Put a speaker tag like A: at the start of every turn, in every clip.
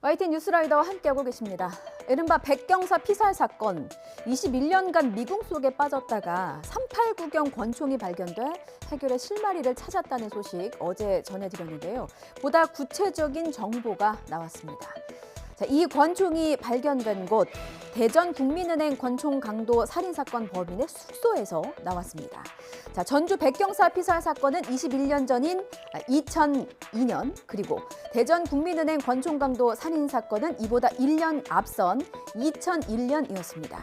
A: YTN 뉴스라이더와 함께하고 계십니다. 이른바 백경사 피살 사건, 21년간 미궁 속에 빠졌다가 389경 권총이 발견돼 해결의 실마리를 찾았다는 소식 어제 전해드렸는데요. 보다 구체적인 정보가 나왔습니다. 자, 이 권총이 발견된 곳, 대전국민은행 권총 강도 살인사건 범인의 숙소에서 나왔습니다. 자, 전주 백경사 피살 사건은 21년 전인 2002년, 그리고 대전국민은행 권총 강도 살인사건은 이보다 1년 앞선 2001년이었습니다.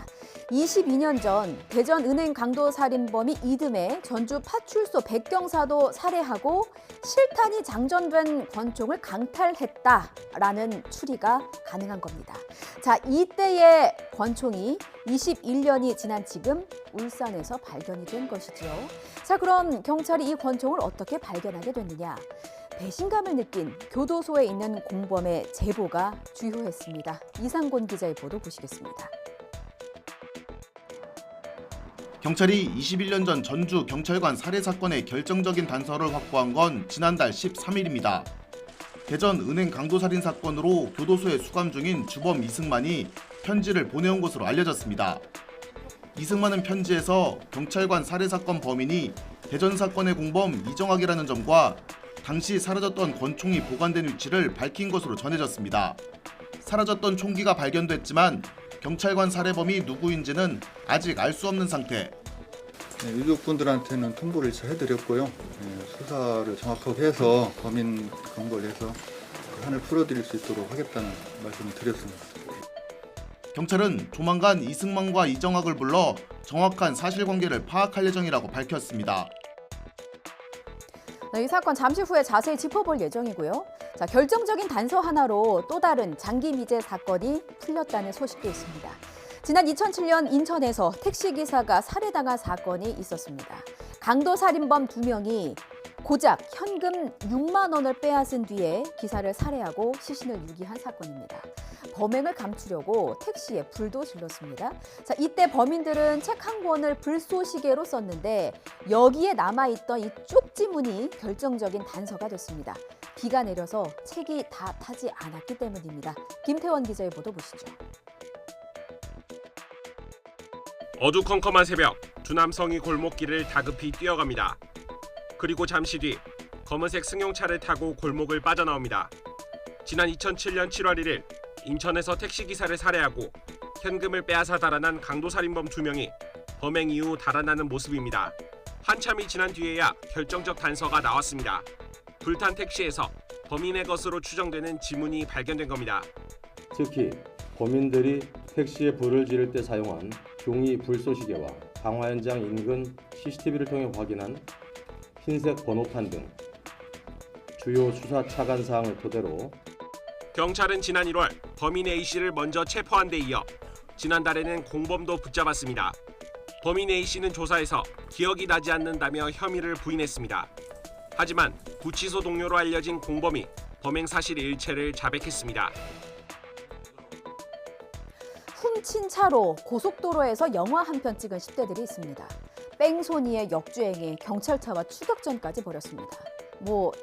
A: 22년 전 대전은행 강도 살인범이 이듬해 전주 파출소 백경사도 살해하고 실탄이 장전된 권총을 강탈했다라는 추리가 가능한 겁니다. 자, 이때의 권총이 21년이 지난 지금 울산에서 발견이 된 것이죠. 자, 그럼 경찰이 이 권총을 어떻게 발견하게 됐느냐? 배신감을 느낀 교도소에 있는 공범의 제보가 주요했습니다. 이상곤 기자의 보도 보시겠습니다.
B: 경찰이 21년 전 전주 경찰관 살해 사건의 결정적인 단서를 확보한 건 지난달 13일입니다. 대전 은행 강도살인 사건으로 교도소에 수감 중인 주범 이승만이 편지를 보내온 것으로 알려졌습니다. 이승만은 편지에서 경찰관 살해 사건 범인이 대전 사건의 공범 이정학이라는 점과 당시 사라졌던 권총이 보관된 위치를 밝힌 것으로 전해졌습니다. 사라졌던 총기가 발견됐지만 경찰관 살해범이 누구인지는 아직 알 수 없는 상태.
C: 유족분들한테는 통보를 해드렸고요. 수사를 정확하게 해서 범인 검거를 해서 한을 풀어드릴 수 있도록 하겠다는 말씀을 드렸습니다.
B: 경찰은 조만간 이승만과 이정학을 불러 정확한 사실관계를 파악할 예정이라고 밝혔습니다.
A: 이 사건 잠시 후에 자세히 짚어볼 예정이고요. 자, 결정적인 단서 하나로 또 다른 장기 미제 사건이 풀렸다는 소식도 있습니다. 지난 2007년 인천에서 택시기사가 살해당한 사건이 있었습니다. 강도살인범 2명이 고작 현금 6만 원을 빼앗은 뒤에 기사를 살해하고 시신을 유기한 사건입니다. 범행을 감추려고 택시에 불도 질렀습니다. 자, 이때 범인들은 책 한 권을 불쏘시개로 썼는데 여기에 남아있던 이 쪽지문이 결정적인 단서가 됐습니다. 비가 내려서 책이 다 타지 않았기 때문입니다. 김태원 기자의 보도 보시죠.
D: 어두컴컴한 새벽, 두 남성이 골목길을 다급히 뛰어갑니다. 그리고 잠시 뒤 검은색 승용차를 타고 골목을 빠져나옵니다. 지난 2007년 7월 1일 인천에서 택시기사를 살해하고 현금을 빼앗아 달아난 강도살인범 2명이 범행 이후 달아나는 모습입니다. 한참이 지난 뒤에야 결정적 단서가 나왔습니다. 불탄 택시에서 범인의 것으로 추정되는 지문이 발견된 겁니다.
E: 특히 범인들이 택시에 불을 지를 때 사용한 종이 불쏘시개와 방화 현장 인근 CCTV를 통해 확인한 흰색 번호판 등 주요 수사 차관 사항을 토대로
D: 경찰은 지난 1월 범인 A씨를 먼저 체포한 데 이어 지난달에는 공범도 붙잡았습니다. 범인 A씨는 조사에서 기억이 나지 않는다며 혐의를 부인했습니다. 하지만 구치소 동료로 알려진 공범이 범행 사실 일체를 자백했습니다.
A: 훔친 차로 고속도로에서 영화 한 편 찍은 10대들이 있습니다. 뺑소니의 역주행에 경찰차와 추격전까지 벌였습니다.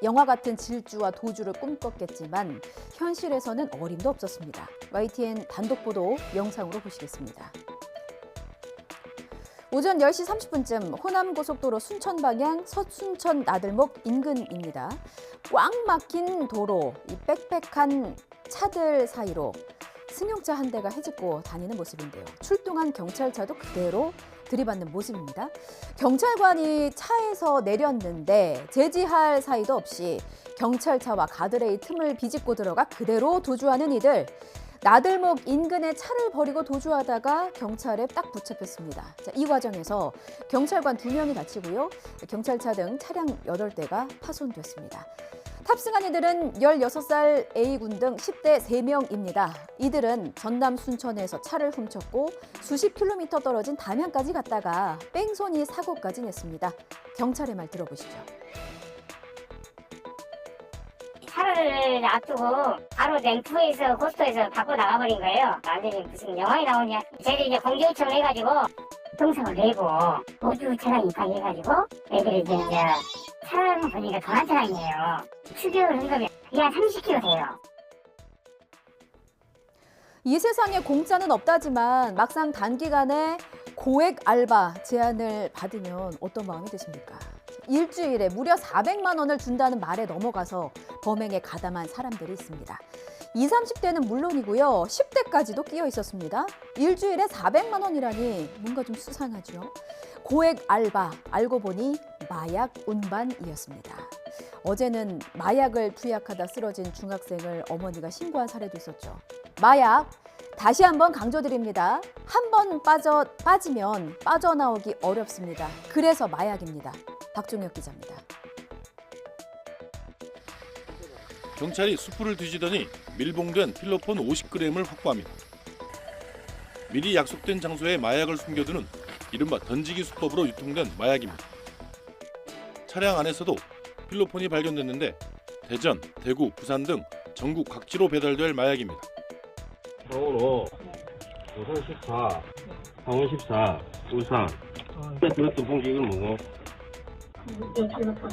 A: 영화 같은 질주와 도주를 꿈꿨겠지만 현실에서는 어림도 없었습니다. YTN 단독 보도 영상으로 보시겠습니다. 오전 10시 30분쯤 호남고속도로 순천 방향 서순천 나들목 인근입니다. 꽉 막힌 도로, 이 빽빽한 차들 사이로 승용차 한 대가 헤집고 다니는 모습인데요. 출동한 경찰차도 그대로 들이받는 모습입니다. 경찰관이 차에서 내렸는데 제지할 사이도 없이 경찰차와 가드레일 틈을 비집고 들어가 그대로 도주하는 이들. 나들목 인근에 차를 버리고 도주하다가 경찰에 딱 붙잡혔습니다. 자, 이 과정에서 경찰관 2명이 다치고요. 경찰차 등 차량 8대가 파손됐습니다. 탑승한 이들은 16살 A군 등 10대 3명입니다. 이들은 전남 순천에서 차를 훔쳤고 수십 킬로미터 떨어진 담양까지 갔다가 뺑소니 사고까지 냈습니다. 경찰의 말 들어보시죠.
F: 차를 놔두고 바로 램프에서 고속도로에서 밖으로 나가버린 거예요. 완전히 무슨 영화에 나오냐. 저희들이 이제 공개 요청을 해가지고 동상을 내고 모두 차량 입항해가지고 애들이 이제 차량을 보니까 도난 차량이에요. 추격을 한 거면 그게 한 30km 돼요.
A: 이 세상에 공짜는 없다지만 막상 단기간에 고액 알바 제안을 받으면 어떤 마음이 드십니까? 일주일에 무려 400만 원을 준다는 말에 넘어가서 범행에 가담한 사람들이 있습니다. 20, 30대는 물론이고요. 10대까지도 끼어 있었습니다. 일주일에 400만 원이라니 뭔가 좀 수상하죠. 고액 알바, 알고 보니 마약 운반이었습니다. 어제는 마약을 투약하다 쓰러진 중학생을 어머니가 신고한 사례도 있었죠. 마약, 다시 한번 강조드립니다. 한 번 빠지면 빠져나오기 어렵습니다. 그래서 마약입니다. 박종혁 기자입니다.
G: 경찰이 수풀을 뒤지더니 밀봉된 필로폰 50g을 확보합니다. 미리 약속된 장소에 마약을 숨겨두는 이른바 던지기 수법으로 유통된 마약입니다. 차량 안에서도 필로폰이 발견됐는데 대전, 대구, 부산 등 전국 각지로 배달될 마약입니다.
H: 서울 5, 부산 14, 강원 14, 울산. 그것도 봉지가 뭐고?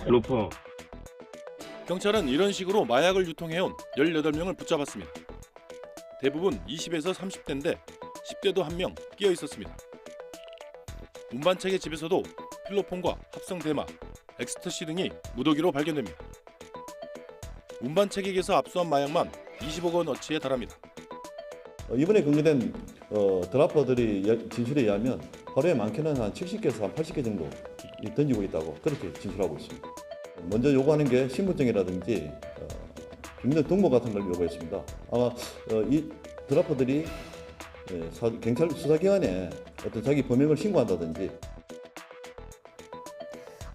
H: 로퍼.
G: 경찰은 이런 식으로 마약을 유통해온 18명을 붙잡았습니다. 대부분 20에서 30대인데 10대도 한 명 끼어 있었습니다. 운반책의 집에서도 필로폰과 합성 대마, 엑스터시 등이 무더기로 발견됩니다. 운반책에게서 압수한 마약만 20억 원어치에 달합니다.
I: 이번에 검거된 드라퍼들이 진술에 의하면 하루에 많게는 한 70개에서 한 80개 정도 던지고 있다고 그렇게 진술하고 있습니다. 먼저 요구하는 게 신분증이라든지 주민등 등본 같은 걸 요구했습니다. 아마 이 드라퍼들이 경찰 수사기관에 어떤 자기 범행을 신고한다든지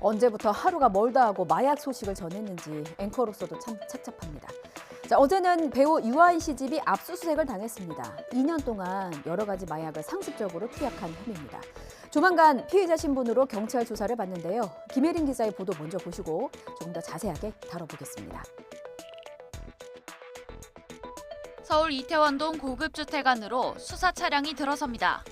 A: 언제부터 하루가 멀다 하고 마약 소식을 전했는지 앵커로서도 참 착잡합니다. 자, 어제는 배우 유아인 씨 집이 압수수색을 당했습니다. 2년 동안 여러 가지 마약을 상습적으로 투약한 혐의입니다. 조만간 피의자 신분으로 경찰 조사를 받는데요. 김혜린 기자의 보도 먼저 보시고 조금 더 자세하게 다뤄보겠습니다.
J: 서울 이태원동 고급주택 안으로 수사 차량이 들어섭니다.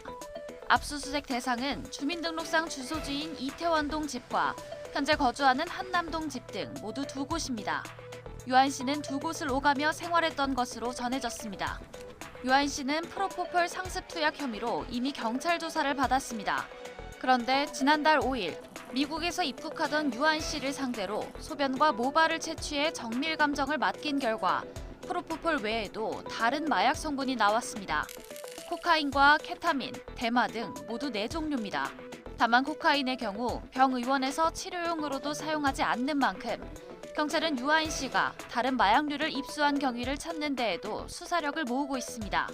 J: 압수수색 대상은 주민등록상 주소지인 이태원동 집과 현재 거주하는 한남동 집 등 모두 2곳입니다. 유한 씨는 2곳을 오가며 생활했던 것으로 전해졌습니다. 유한 씨는 프로포폴 상습 투약 혐의로 이미 경찰 조사를 받았습니다. 그런데 지난달 5일 미국에서 입국하던 유한 씨를 상대로 소변과 모발을 채취해 정밀 감정을 맡긴 결과 프로포폴 외에도 다른 마약 성분이 나왔습니다. 코카인과 케타민, 대마 등 모두 4종류입니다. 다만 코카인의 경우 병의원에서 치료용으로도 사용하지 않는 만큼 경찰은 유아인 씨가 다른 마약류를 입수한 경위를 찾는 데에도 수사력을 모으고 있습니다.